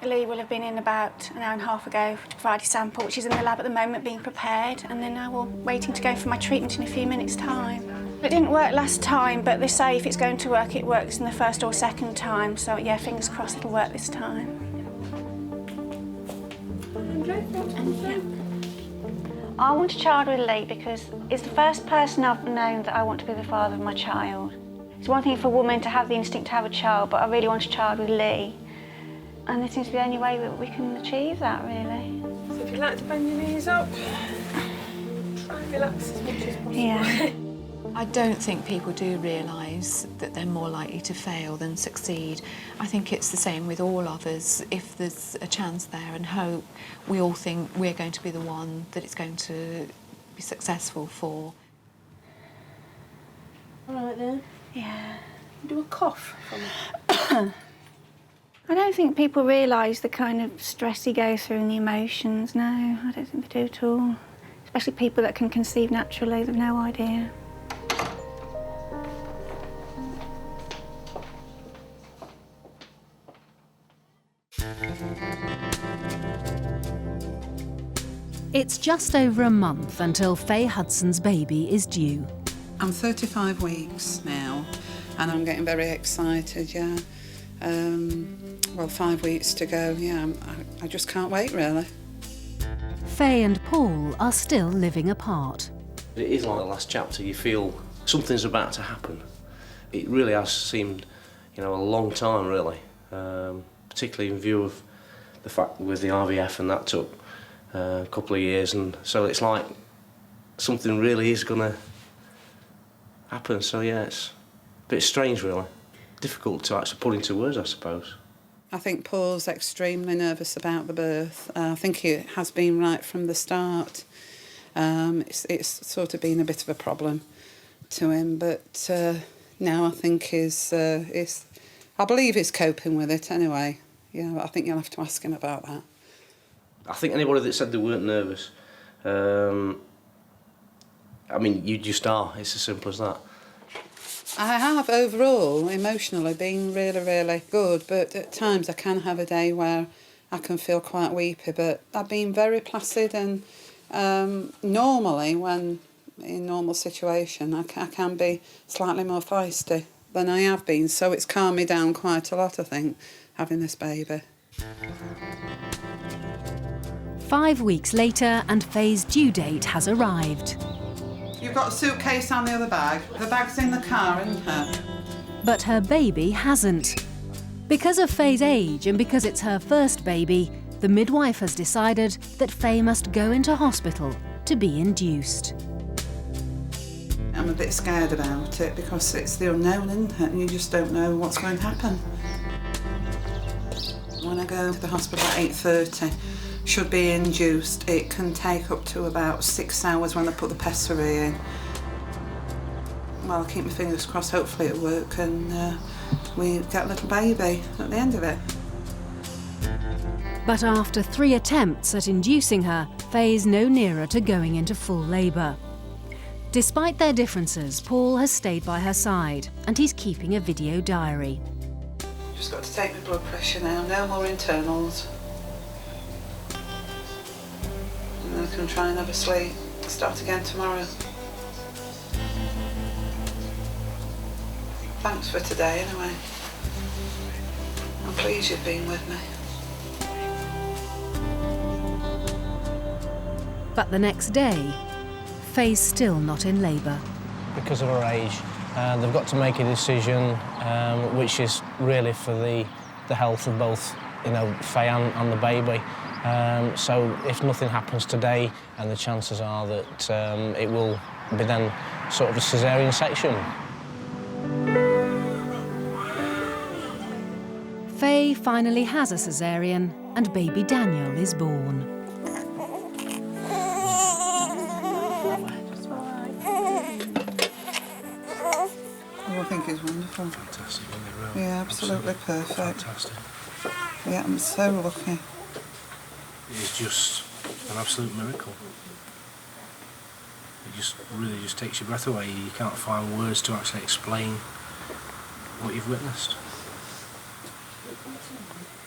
Lee will have been in about an hour and a half ago to provide a sample, which is in the lab at the moment being prepared, and then now we're waiting to go for my treatment in a few minutes' time. It didn't work last time, but they say if it's going to work, it works in the first or second time. So yeah, fingers crossed it'll work this time. I want a child with Lee because it's the first person I've known that I want to be the father of my child. It's one thing for a woman to have the instinct to have a child, but I really want a child with Lee. And this seems to be the only way that we can achieve that, really. So if you like to bend your knees up, try and relax as much as possible. Yeah. I don't think people do realise that they're more likely to fail than succeed. I think it's the same with all of us. If there's a chance there and hope, we all think we're going to be the one that it's going to be successful for. All right then. Yeah. Do a cough from I don't think people realise the kind of stress he goes through and the emotions. No, I don't think they do at all. Especially people that can conceive naturally, they've no idea. It's just over a month until Faye Hudson's baby is due. I'm 35 weeks now, and I'm getting very excited, yeah. Well, 5 weeks to go, yeah, I just can't wait, really. Faye and Paul are still living apart. It is like the last chapter, you feel something's about to happen. It really has seemed, a long time, really, particularly in view of the fact with the IVF, and that took a couple of years, and so it's like something really is going to happen. So yeah, it's a bit strange, really. Difficult to actually put into words, I suppose. I think Paul's extremely nervous about the birth. I think it has been right from the start. It's sort of been a bit of a problem to him, but now I think I believe he's coping with it anyway. Yeah, I think you'll have to ask him about that. I think anybody that said they weren't nervous, you just are. It's as simple as that. I have overall, emotionally, been really, really good, but at times I can have a day where I can feel quite weepy, but I've been very placid, and normally, when in normal situation, I can be slightly more feisty than I have been, so it's calmed me down quite a lot, I think, having this baby. 5 weeks later, and Faye's due date has arrived. You've got a suitcase on the other bag. The bag's in the car, isn't it? But her baby hasn't. Because of Faye's age and because it's her first baby, the midwife has decided that Faye must go into hospital to be induced. I'm a bit scared about it because it's the unknown, isn't it? And you just don't know what's going to happen. When I go to the hospital at 8:30, should be induced. It can take up to about 6 hours when I put the pessary in. Well, I'll keep my fingers crossed, hopefully it'll work, and we get a little baby at the end of it. But after 3 attempts at inducing her, Faye's no nearer to going into full labour. Despite their differences, Paul has stayed by her side, and he's keeping a video diary. Just got to take my blood pressure now, no more internals. And I can try and have a sleep, start again tomorrow. Thanks for today anyway. I'm pleased you've been with me. But the next day, Faye's still not in labour. Because of her age, they've got to make a decision which is really for the health of both, Faye and the baby. So if nothing happens today, and the chances are that it will be then sort of a caesarean section. Faye finally has a caesarean, and baby Daniel is born. Oh, I think it's wonderful. Fantastic, isn't it? Yeah, absolutely perfect. Fantastic. Yeah, I'm so lucky. It is just an absolute miracle. It just really just takes your breath away. You can't find words to actually explain what you've witnessed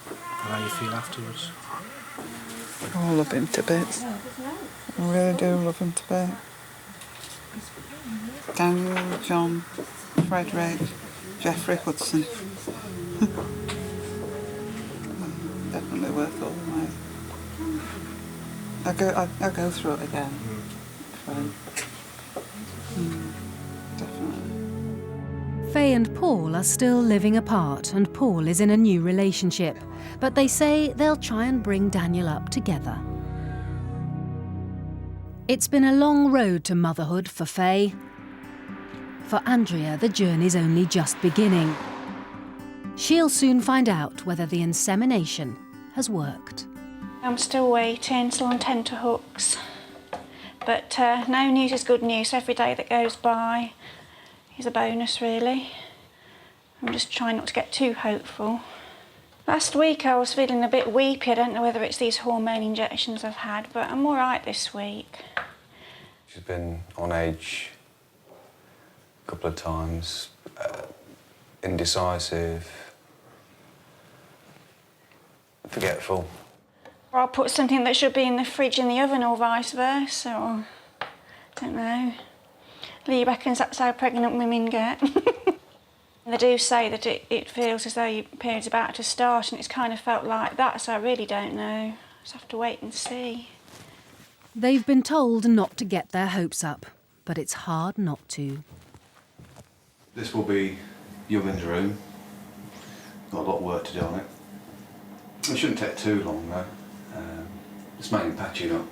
and how you feel afterwards. Oh, I love him to bits. I really do love him to bits. Daniel, John, Frederick, Jeffrey Hudson. Definitely worth all the wait. I'll go through it again. Definitely. Faye and Paul are still living apart, and Paul is in a new relationship. But they say they'll try and bring Daniel up together. It's been a long road to motherhood for Faye. For Andrea, the journey's only just beginning. She'll soon find out whether the insemination has worked. I'm still waiting, still on tenterhooks. But no news is good news. Every day that goes by is a bonus, really. I'm just trying not to get too hopeful. Last week I was feeling a bit weepy. I don't know whether it's these hormone injections I've had, but I'm all right this week. She's been on edge a couple of times, indecisive, forgetful. Or I'll put something that should be in the fridge in the oven or vice versa, or I don't know. Lee reckons that's how pregnant women get. They do say that it feels as though your period's about to start, and it's kind of felt like that, so I really don't know. Just have to wait and see. They've been told not to get their hopes up, but it's hard not to. This will be Young'un's room. Got a lot of work to do on it. It shouldn't take too long though. It's mainly patching up.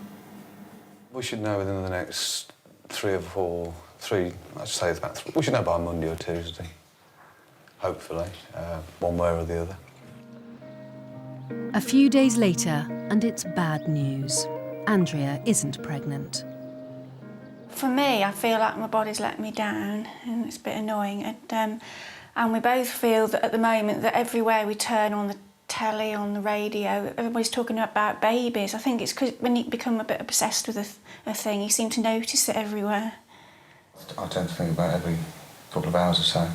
We should know within the next 3 or 4, I'd say it's about 3. We should know by Monday or Tuesday. Hopefully, one way or the other. A few days later, and it's bad news. Andrea isn't pregnant. For me, I feel like my body's let me down, and it's a bit annoying. And we both feel that at the moment that everywhere we turn, on the telly, on the radio, everybody's talking about babies. I think it's because when you become a bit obsessed with a thing, you seem to notice it everywhere. I tend to think about it every couple of hours or so.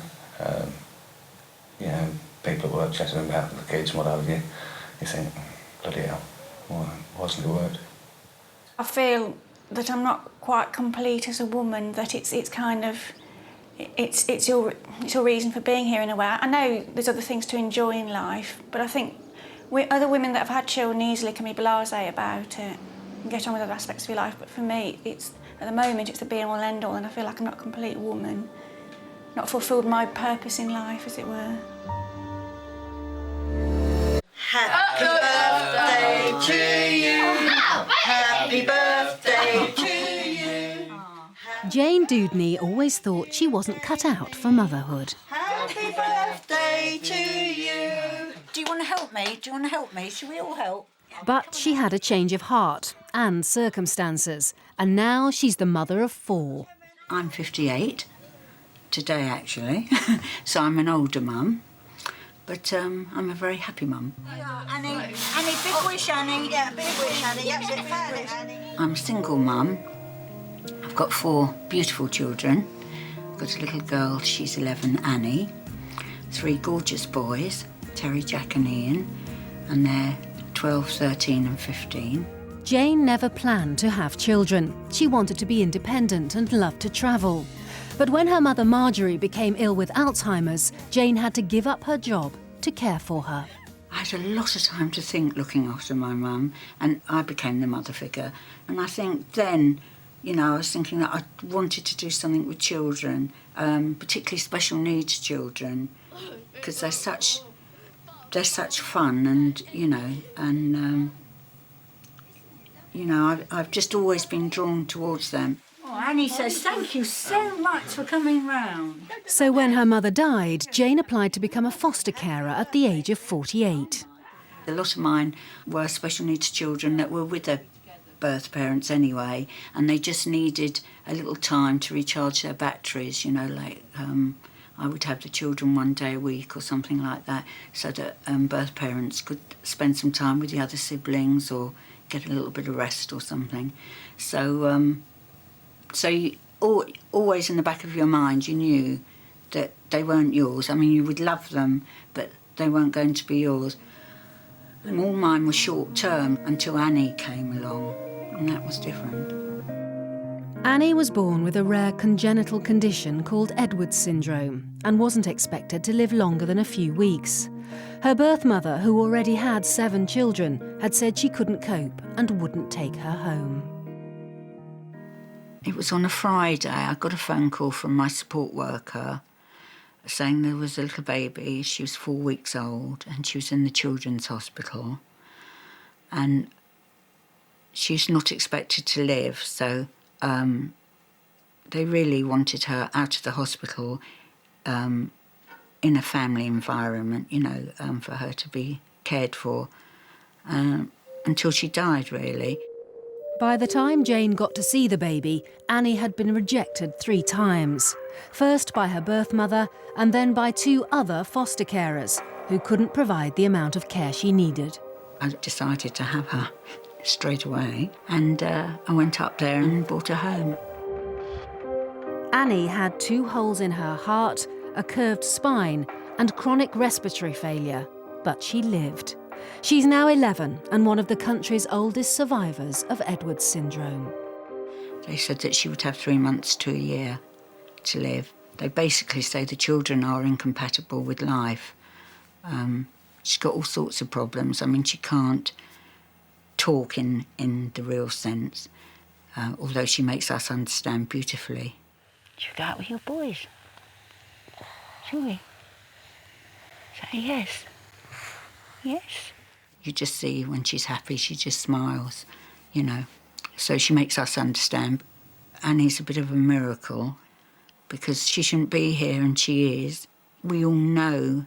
You know, people at work chatting about the kids and what have you. You think, bloody hell, why hasn't it worked? I feel that I'm not quite complete as a woman, that it's kind of, it's your reason for being here in a way. I know there's other things to enjoy in life, but I think other women that have had children easily can be blasé about it and get on with other aspects of your life, but for me, at the moment, it's the be-all and end-all, and I feel like I'm not a complete woman, not fulfilled my purpose in life, as it were. Happy birthday to you. Happy birthday to you. Jane Dewdney always thought she wasn't cut out for motherhood. Happy birthday to you. Do you want to help me? Do you want to help me? Shall we all help? But she had a change of heart and circumstances, and now she's the mother of 4. I'm 58, today actually, so I'm an older mum. But I'm a very happy mum. Annie, big wish, Annie. Yeah, big wish, Annie. That's it, big wish, Annie. I'm a single mum. I've got 4 beautiful children. I've got a little girl, she's 11, Annie. 3 gorgeous boys, Terry, Jack and Ian, and they're 12, 13 and 15. Jane never planned to have children. She wanted to be independent and loved to travel. But when her mother Marjorie became ill with Alzheimer's, Jane had to give up her job to care for her. I had a lot of time to think looking after my mum, and I became the mother figure. And I think then, you know, I was thinking that I wanted to do something with children, particularly special needs children, because they're such fun, and I've just always been drawn towards them. Oh, Annie says thank you so much for coming round. So when her mother died, Jane applied to become a foster carer at the age of 48. A lot of mine were special needs children that were with their birth parents anyway, and they just needed a little time to recharge their batteries, you know, like I would have the children 1 day a week or something like that, so that birth parents could spend some time with the other siblings or get a little bit of rest or something. So you, always in the back of your mind, you knew that they weren't yours. I mean, you would love them, but they weren't going to be yours. And all mine were short-term until Annie came along, and that was different. Annie was born with a rare congenital condition called Edwards syndrome and wasn't expected to live longer than a few weeks. Her birth mother, who already had 7 children, had said she couldn't cope and wouldn't take her home. It was on a Friday. I got a phone call from my support worker saying there was a little baby. She was 4 weeks old and she was in the children's hospital. And she's not expected to live, so they really wanted her out of the hospital in a family environment, you know, for her to be cared for until she died, really. By the time Jane got to see the baby, Annie had been rejected 3 times. First by her birth mother and then by 2 other foster carers who couldn't provide the amount of care she needed. I decided to have her straight away, and I went up there and brought her home. Annie had 2 holes in her heart, a curved spine and chronic respiratory failure, but she lived. She's now 11 and one of the country's oldest survivors of Edwards syndrome. They said that she would have 3 months to a year to live. They basically say the children are incompatible with life. She's got all sorts of problems. I mean, she can't talk in the real sense, although she makes us understand beautifully. Should we go out with your boys? Shall we? Say yes. Yes. You just see when she's happy, she just smiles, you know. So she makes us understand. Annie's a bit of a miracle because she shouldn't be here and she is. We all know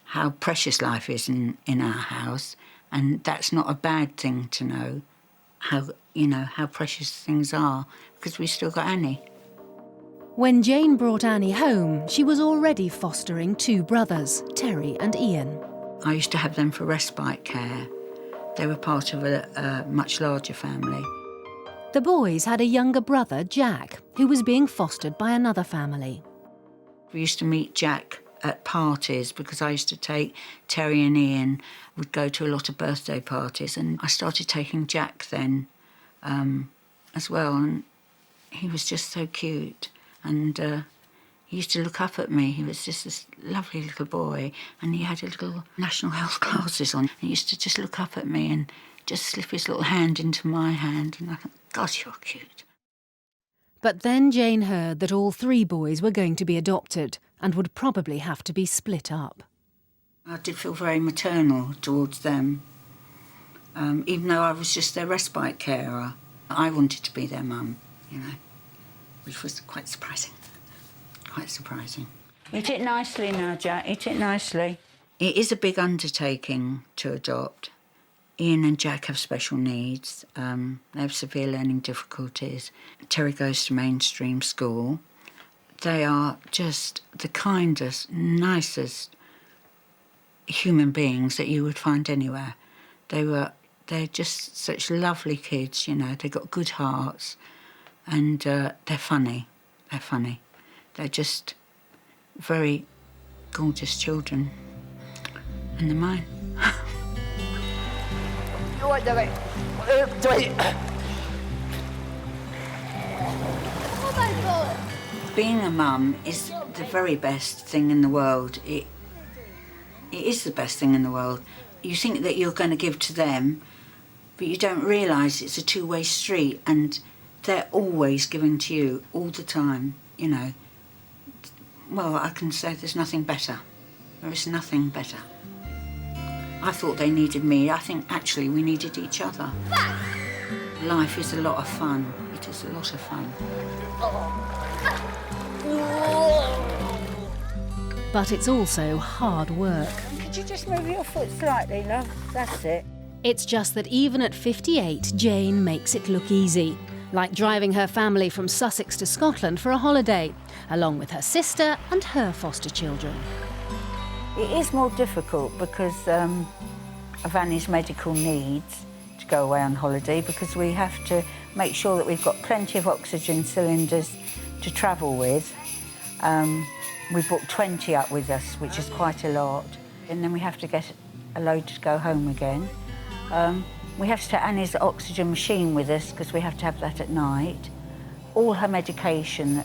how precious life is in our house, and that's not a bad thing to know, how precious things are, because we still got Annie. When Jane brought Annie home, she was already fostering 2 brothers, Terry and Ian. I used to have them for respite care. They were part of a much larger family. The boys had a younger brother, Jack, who was being fostered by another family. We used to meet Jack at parties because I used to take Terry and Ian, would go to a lot of birthday parties, and I started taking Jack then as well, and he was just so cute, and he used to look up at me. He was just this lovely little boy, and he had a little National Health glasses on. He used to just look up at me and just slip his little hand into my hand, and I thought, God, you're cute. But then Jane heard that all 3 boys were going to be adopted and would probably have to be split up. I did feel very maternal towards them, even though I was just their respite carer. I wanted to be their mum, you know, which was quite surprising. Quite surprising. Eat it nicely now, Jack. Eat it nicely. It is a big undertaking to adopt. Ian and Jack have special needs. They have severe learning difficulties. Terry goes to mainstream school. They are just the kindest, nicest human beings that you would find anywhere. They're just such lovely kids, you know. They've got good hearts, and they're funny. They're funny. They're just very gorgeous children, and they're mine. Being a mum is the very best thing in the world. It is the best thing in the world. You think that you're going to give to them, but you don't realise it's a 2-way street, and they're always giving to you all the time, you know. Well, I can say there's nothing better. There is nothing better. I thought they needed me. I think actually we needed each other. Life is a lot of fun. It is a lot of fun. But it's also hard work. Could you just move your foot slightly, love? That's it. It's just that even at 58, Jane makes it look easy, like driving her family from Sussex to Scotland for a holiday, along with her sister and her foster children. It is more difficult because of Annie's medical needs to go away on holiday, because we have to make sure that we've got plenty of oxygen cylinders to travel with. We booked 20 up with us, which is quite a lot. And then we have to get a load to go home again. We have to take Annie's oxygen machine with us because we have to have that at night. All her medication,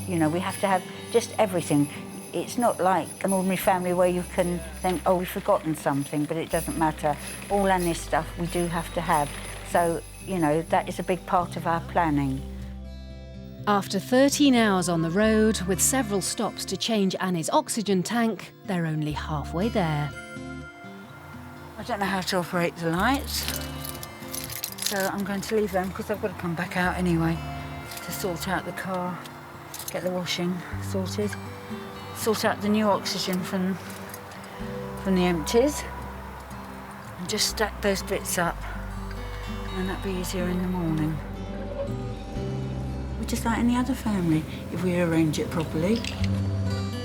you know, we have to have just everything. It's not like an ordinary family where you can think, oh, we've forgotten something, but it doesn't matter. All Annie's stuff we do have to have. So, you know, that is a big part of our planning. After 13 hours on the road, with several stops to change Annie's oxygen tank, they're only halfway there. I don't know how to operate the lights, so I'm going to leave them because I've got to come back out anyway to sort out the car, get the washing sorted, sort out the new oxygen from the empties, and just stack those bits up And that'd be easier in the morning. We're just like any other family if we arrange it properly.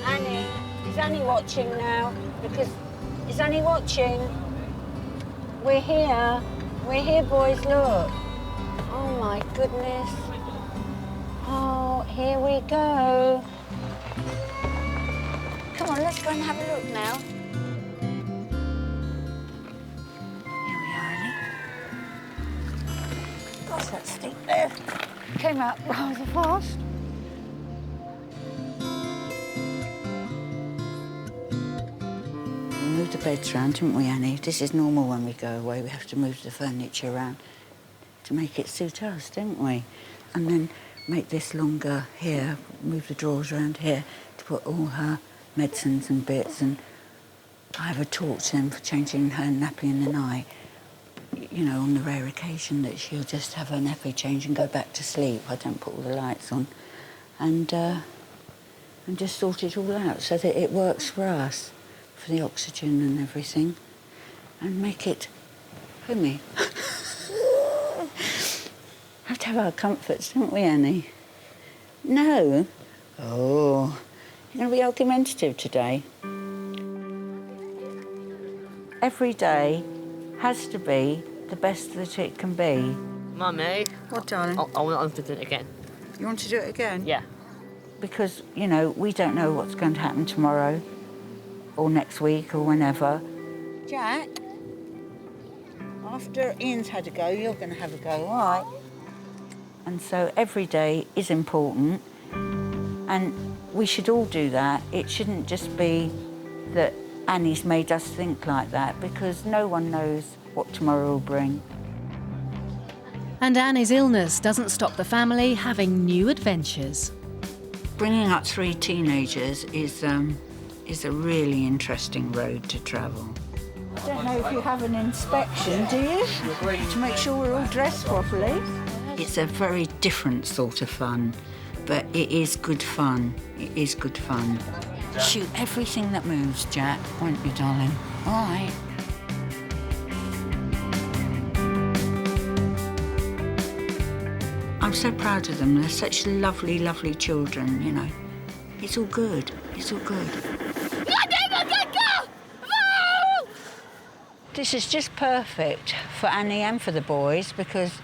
Annie, is Annie watching now? Because, is Annie watching? We're here. We're here, boys, look. Oh, my goodness. Oh, here we go. Come on, let's go and have a look now. Here we are, Annie. Gosh, that steep there. Came out rather fast. We moved the beds around, didn't we, Annie? This is normal when we go away. We have to move the furniture around to make it suit us, didn't we? And then make this longer here, move the drawers around here to put all her medicines and bits. And I have a torch then for changing her nappy in the night. You know, on the rare occasion that she'll just have her nappy change and go back to sleep. I don't put all the lights on. And just sort it all out so that it works for us, for the oxygen and everything, and make it homey. Have to have our comforts, don't we, Annie? No? Oh, you're going to be argumentative today. Every day has to be the best that it can be. Mummy. What, darling? I want to do it again. You want to do it again? Yeah. Because, you know, we don't know what's going to happen tomorrow or next week or whenever. Jack, after Ian's had a go, you're going to have a go, all right? And so every day is important, and we should all do that. It shouldn't just be that Annie's made us think like that, because no one knows what tomorrow will bring. And Annie's illness doesn't stop the family having new adventures. Bringing up 3 teenagers is a really interesting road to travel. I don't know if you have an inspection, do you? To make sure we're all dressed properly. It's a very different sort of fun, but it is good fun. It is good fun. Shoot everything that moves, Jack, won't you, darling? All right. I'm so proud of them. They're such lovely, lovely children, you know. It's all good. It's all good. This is just perfect for Annie and for the boys, because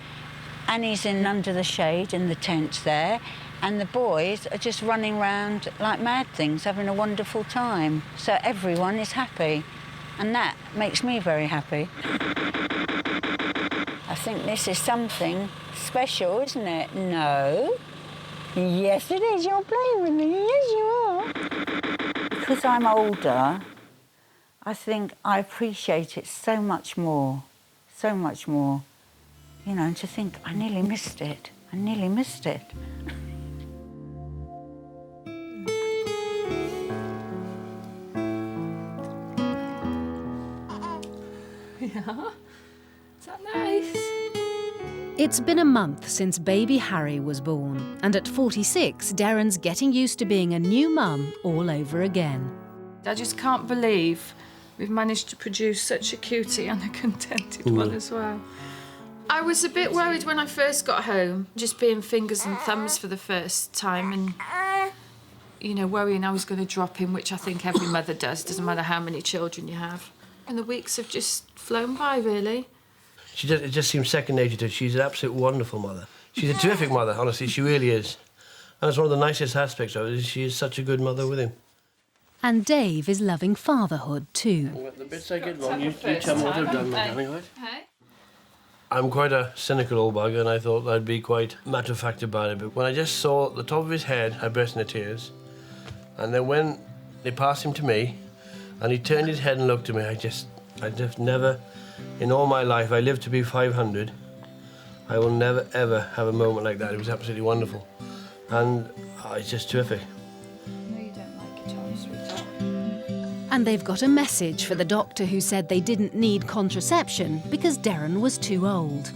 Annie's in under the shade in the tent there, and the boys are just running around like mad things, having a wonderful time. So everyone is happy, and that makes me very happy. I think this is something special, isn't it? No? Yes, it is. You're playing with me. Yes, you are. Because I'm older, I think I appreciate it so much more. So much more. You know, and to think, I nearly missed it. I nearly missed it. Yeah? Is that nice? It's been a month since baby Harry was born, and at 46, Darren's getting used to being a new mum all over again. I just can't believe we've managed to produce such a cutie and a contented one as well. I was a bit worried when I first got home, just being fingers and thumbs for the first time and, you know, worrying I was going to drop him, which I think every mother does, doesn't matter how many children you have. And the weeks have just flown by, really. It just seems second nature to her. She's an absolute wonderful mother. She's a terrific mother, honestly, she really is. And it's one of the nicest aspects of it, is she is such a good mother with him. And Dave is loving fatherhood too. The bits I get wrong, you tell me what I've done, my darling, right? I'm quite a cynical old bugger, and I thought I'd be quite matter-of-fact about it. But when I just saw the top of his head, I burst into tears. And then when they passed him to me, and he turned his head and looked at me, I just never, in all my life, I lived to be 500. I will never, ever have a moment like that. It was absolutely wonderful. And it's just terrific. No, you don't like it, Tom, sweetheart. And they've got a message for the doctor who said they didn't need contraception because Darren was too old.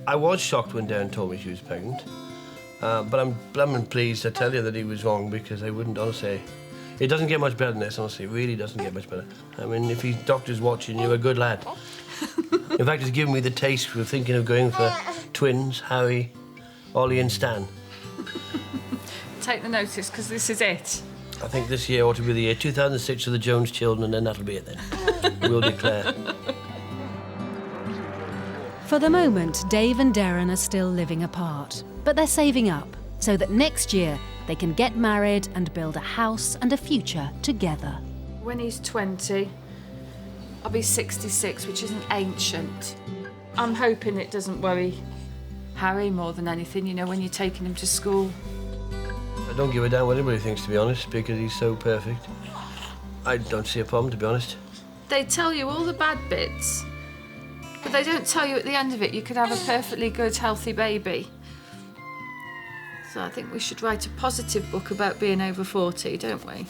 I was shocked when Darren told me she was pregnant, but I'm blooming pleased to tell you that he was wrong, because I wouldn't honestly. It doesn't get much better than this, honestly. It really doesn't get much better. I mean, if your doctor's watching, you're a good lad. You In fact, it's given me the taste. We're thinking of going for twins, Harry, Ollie and Stan. Take the notice, because this is it. I think this year ought to be the year 2006 of the Jones children, and then that'll be it then. We'll declare. For the moment, Dave and Darren are still living apart, but they're saving up so that next year they can get married and build a house and a future together. When he's 20, I'll be 66, which isn't ancient. I'm hoping it doesn't worry Harry more than anything, you know, when you're taking him to school. I don't give a damn what anybody thinks, to be honest, because he's so perfect. I don't see a problem, to be honest. They tell you all the bad bits, but they don't tell you at the end of it you could have a perfectly good, healthy baby. So I think we should write a positive book about being over 40, don't we?